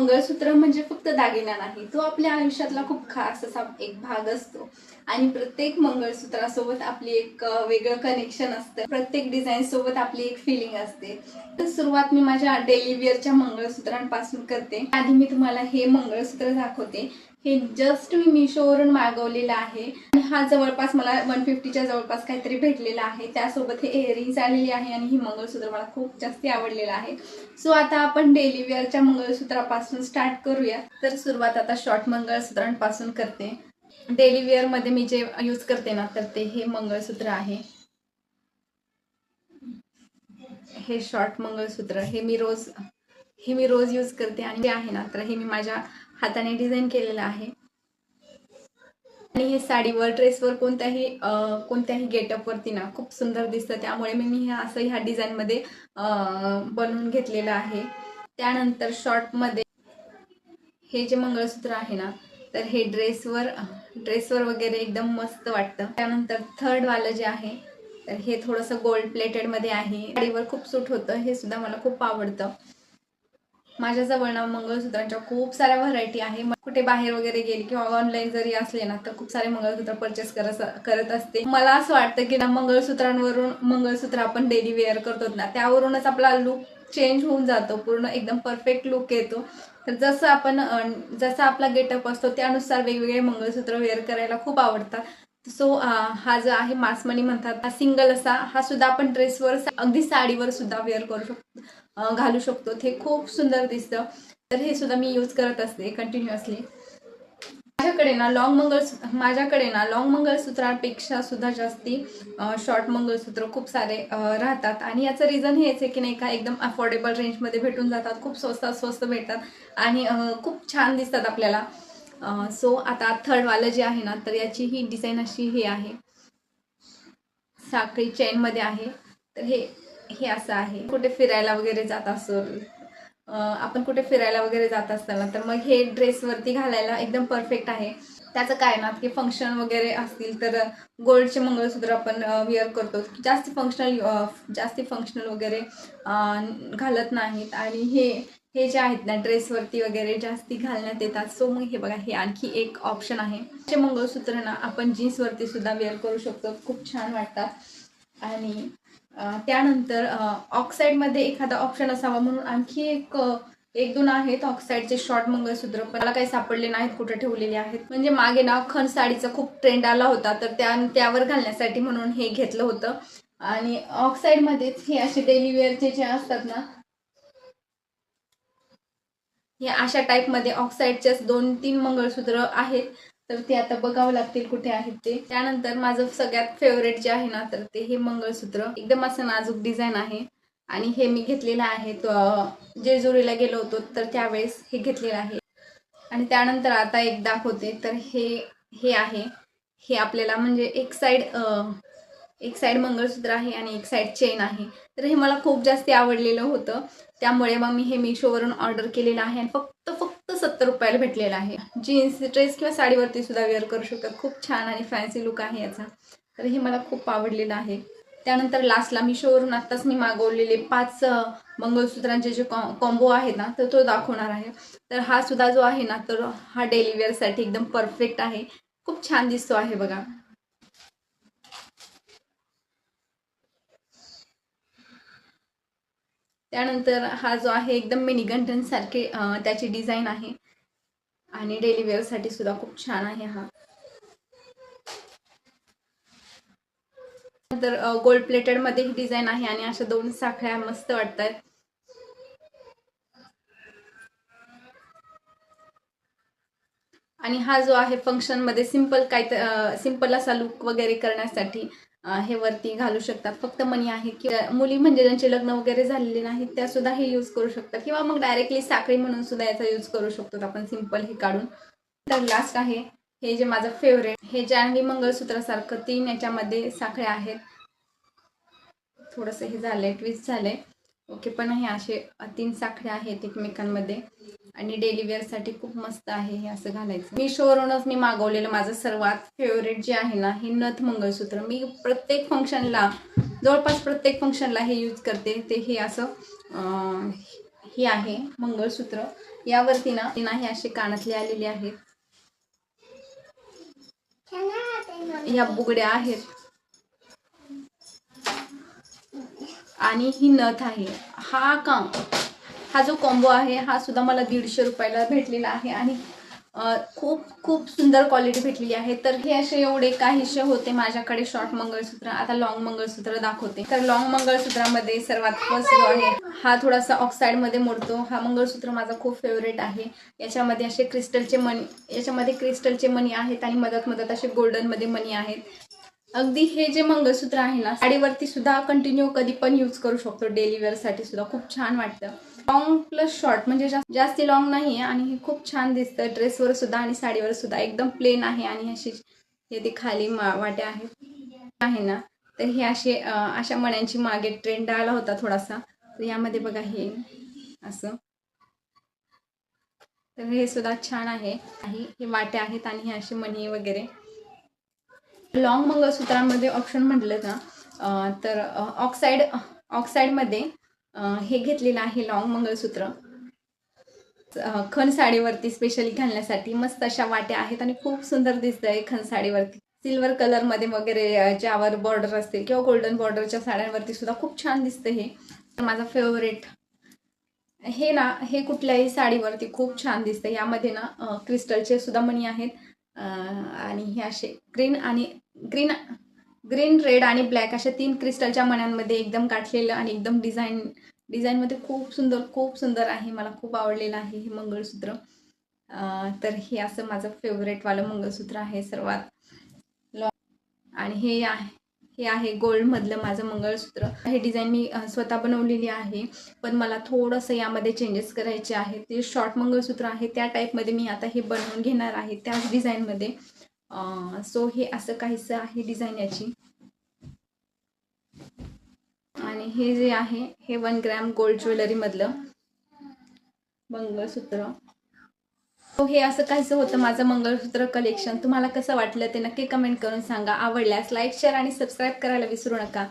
मंगळसूत्र म्हणजे फक्त दागिना नाही, तो आपल्या आयुष्यातला खूप खास असा एक भाग असतो आणि प्रत्येक मंगळसूत्रासोबत आपली एक वेगळं कनेक्शन असतं. प्रत्येक डिझाईन सोबत आपली एक फिलिंग असते. तर सुरुवात मी माझ्या डेली वेअरच्या मंगळसूत्रांपासून करते. आधी मी तुम्हाला हे मंगळसूत्र दाखवते. हे जस्ट मी मिशोवरून मागवलेलं आहे आणि हा जवळपास मला 150च्या जवळपास काहीतरी भेटलेला आहे. त्यासोबत हे इयरिंग्स आलेली आहे आणि ही मंगळसूत्र मला खूप जास्त आवडलेलं आहे. सो आता आपण डेली वेअरच्या मंगळसूत्रापासून स्टार्ट करूया. तर सुरुवात आता शॉर्ट मंगळसूत्रांपासून करते. डेली वेअरमध्ये मी जे यूज करते ना, तर ते हे मंगळसूत्र आहे. हे शॉर्ट मंगळसूत्र हे मी रोज यूज करते आणि जे आहे ना, तर हे मी माझ्या हाताने डिझाईन केलेलं आहे. आणि हे साडीवर, ड्रेसवर, कोणत्याही गेटअपवरती ना खूप सुंदर दिसतं. त्यामुळे मी ह्या डिझाईनमध्ये बनवून घेतलेलं आहे. त्यानंतर शॉर्टमध्ये हे जे मंगळसूत्र आहे ना, तर हे ड्रेसवर वगैरे एकदम मस्त वाटतं. त्यानंतर थर्ड वालं जे आहे, तर हे थोडंसं गोल्ड प्लेटेडमध्ये आहे. साडीवर खूप सूट होतं. हे सुद्धा मला खूप आवडतं. माझ्याजवळ ना मंगळसूत्रांच्या खूप साऱ्या व्हरायटी आहे. कुठे बाहेर वगैरे गेली किंवा ऑनलाईन जरी असले ना, तर खूप सारे मंगळसूत्र परचेस करत असते. मला असं वाटतं की ना, मंगळसूत्र आपण डेली वेअर करतो ना, त्यावरूनच आपला लुक चेंज होऊन जातो. पूर्ण एकदम परफेक्ट लुक येतो. तर जसा आपला गेटअप असतो त्यानुसार वेगवेगळे मंगळसूत्र वेअर करायला खूप आवडतात. सो हा जो आहे मासमणी म्हणतात, हा सिंगल असा, हा सुद्धा आपण ड्रेसवर, अगदी साडीवर सुद्धा वेअर करू शकतो, घालू शकतो. ते खूप सुंदर दिसतं. तर हे सुद्धा मी यूज करत असते कंटिन्युअसली. माझ्याकडे ना लॉंग मंगळसूत्रापेक्षा सुद्धा जास्ती शॉर्ट मंगळसूत्र खूप सारे राहतात. आणि याचं रिझन हेच आहे की नाही का, एकदम अफोर्डेबल रेंजमध्ये भेटून जातात. खूप स्वस्त भेटतात आणि खूप छान दिसतात आपल्याला. सो आता थर्डवालं जे आहे ना, तर याची ही डिझाईन अशी ही आहे, साखळी चेनमध्ये आहे. तर हे असं आहे. आपण कुठे फिरायला वगैरे जात असताना तर मग हे ड्रेसवरती घालायला एकदम परफेक्ट आहे. त्याचं काय ना, की फंक्शन वगैरे असतील तर गोल्डचे मंगळसूत्र आपण वेअर करतो. जास्ती फंक्शनल वगैरे घालत नाहीत. आणि हे जे आहेत ना, ड्रेसवरती वगैरे जास्ती घालण्यात येतात. सो मग हे बघा, हे आणखी एक ऑप्शन आहे. हे मंगळसूत्र ना आपण जीन्सवरती सुद्धा वेअर करू शकतो. खूप छान वाटतात. आणि त्यानंतर ऑक्साईडमध्ये एखादा ऑप्शन असावा म्हणून आणखी एक दोन आहेत ऑक्साईडचे शॉर्ट मंगळसूत्र, पण मला काही सापडले नाहीत, कुठे ठेवलेले आहेत. म्हणजे मागे ना खण साडीचा खूप ट्रेंड आला होता, तर त्यावर घालण्यासाठी म्हणून हे घेतलं होतं. आणि ऑक्साईडमध्येच हे असे डेली वेअरचे जे असतात ना, हे अशा टाईपमध्ये ऑक्साईडच्याच 2-3 मंगळसूत्र आहेत. तर ते आता बघावं लागतील कुठे आहेत ते. त्यानंतर माझं सगळ्यात फेवरेट जे आहे ना, तर ते हे मंगळसूत्र एकदम असं नाजूक डिझाईन आहे. आणि हे मी घेतलेलं आहे, जेजुरीला गेलो होतो तर त्यावेळेस हे घेतलेलं आहे. आणि त्यानंतर आता एक दाखवते. तर हे आहे. हे आपल्याला म्हणजे एक साईड मंगळसूत्र आहे आणि एक साईड चेन आहे. तर हे मला खूप जास्त आवडलेलं होतं. त्यामुळे मग मी हे मिशोवरून ऑर्डर केलेलं आहे आणि फक्त 70 रुपयाला भेटलेलं आहे. जीन्स, ड्रेस किंवा साडीवरती सुद्धा वेअर करू शकतात. खूप छान आणि फॅन्सी लुक आहे याचा. तर हे मला खूप आवडलेलं आहे. त्यानंतर लास्टला मिशोवरून आत्ताच मी मागवलेले 5 मंगळसूत्रांचे जे कॉम्बो आहेत ना, तर तो दाखवणार आहे. तर हा सुद्धा जो आहे ना, तर हा डेली वेअरसाठी एकदम परफेक्ट आहे. खूप छान दिसतो आहे बघा. त्यानंतर हा जो आहे एकदम मिनी गंठन सारखे त्याची डिझाईन आहे आणि डेली वेअरसाठी सुद्धा खूप छान आहे हा. नंतर गोल्ड प्लेटेड मध्ये ही डिझाईन आहे आणि अशा 2 साखळ्या मस्त वाटतात. आणि हा जो आहे फंक्शन मध्ये सिंपल असा लुक वगैरे करण्यासाठी हे वरती घालू शकतात. फक्त मणी आहे किंवा मुली म्हणजे ज्यांचे लग्न वगैरे झालेले नाहीत त्या सुद्धा हे यूज करू शकतात, किंवा मग डायरेक्टली साखळी म्हणून सुद्धा याचा यूज करू शकतो आपण सिंपल हे काढून. तर लास्ट आहे हे जे माझं फेवरेट, हे जानवी मंगळसूत्रासारखं 3 याच्यामध्ये साखळ्या आहेत. थोडंसं हे झालंय, ट्विस्ट झालंय. ओके, पण हे असे 3 साखळ्या आहेत एकमेकांमध्ये आणि डेली वेअरसाठी खूप मस्त आहे हे असं घालायचं. मिशोवरूनच मी मागवलेलं माझं सर्वात फेवरेट जे आहे ना, हे नथ मंगळसूत्र. मी जवळपास प्रत्येक फंक्शनला हे यूज करते. ते हे असं हे आहे मंगळसूत्र. यावरती ना हे असे कानातले आलेले आहेत. या बुगड्या आहेत आणि ही नथ आहे. हा जो कॉम्बो आहे हा सुद्धा मला 150 रुपयाला भेटलेला आहे आणि खूप खूप सुंदर क्वालिटी भेटलेली आहे. तर हे असे एवढे काहीसे होते माझ्याकडे शॉर्ट मंगळसूत्र. आता लॉंग मंगळसूत्र दाखवते. तर लॉंग मंगळसूत्रामध्ये सर्वात फर्स्ट जो आहे हा थोडासा ऑक्साईडमध्ये मोडतो. हा मंगळसूत्र माझा खूप फेवरेट आहे. याच्यामध्ये असे क्रिस्टलचे मणी आहेत आणि मधात असे गोल्डनमध्ये मणी आहेत. अगदी हे जे मंगळसूत्र आहे ना साडीवरती सुद्धा कंटिन्यू कधी पण यूज करू शकतो. डेली वेअरसाठी सुद्धा खूप छान वाटतं. लॉंग प्लस शॉर्ट म्हणजे जास्ती लॉंग नाही आहे आणि हे खूप छान दिसतं ड्रेसवर सुद्धा आणि साडीवर सुद्धा. एकदम प्लेन आहे आणि अशी ते खाली वाट्या आहे ना. तर हे अशा मण्यांची मागे ट्रेंड आला होता थोडासा. तर यामध्ये बघा हे असं. तर हे सुद्धा छान आहे. हे वाट्या आहेत आणि हे असे मणी वगैरे. लॉंग मंगळसूत्रांमध्ये ऑप्शन म्हटलं ना तर ऑक्साईडमध्ये हे घेतलेलं आहे लॉंग मंगळसूत्र. खण साडीवरती स्पेशली घालण्यासाठी मस्त अशा वाट्या आहेत आणि खूप सुंदर दिसतंय खण साडीवरती. सिल्वर कलरमध्ये वगैरे ज्यावर बॉर्डर असते किंवा गोल्डन बॉर्डरच्या साड्यांवरती सुद्धा खूप छान दिसतं. हे माझा फेवरेट हे कुठल्याही साडीवरती खूप छान दिसतं. यामध्ये ना क्रिस्टलचे सुद्धा मणी आहेत आणि हे असे ग्रीन रेड आणि ब्लॅक अशा 3 क्रिस्टलच्या मण्यांमध्ये एकदम गाठलेलं आणि एकदम डिझाईनमध्ये खूप सुंदर आहे. मला खूप आवडलेलं आहे हे मंगळसूत्र. तर हे असं माझं फेवरेटवालं मंगळसूत्र आहे सर्वात आणि हे आहे गोल्डमधलं माझं मंगळसूत्र. हे डिझाईन मी स्वतः बनवलेली आहे पण मला थोडंसं यामध्ये चेंजेस करायचे आहेत. ते शॉर्ट मंगळसूत्र आहे त्या टाईपमध्ये मी आता हे बनवून घेणार आहे त्याच डिझाईनमध्ये. सो हे असं काहीसं आहे डिझाईन याची. आणि हे जे आहे हे 1 ग्रॅम गोल्ड ज्वेलरीमधलं मंगळसूत्र. तो हे असं काहीसं होतं माझं मंगळसूत्र कलेक्शन. तुम्हाला कसं वाटलं ते नक्की कमेंट करून सांगा. आवडल्यास लाईक शेअर आणि सबस्क्राईब करायला विसरू नका.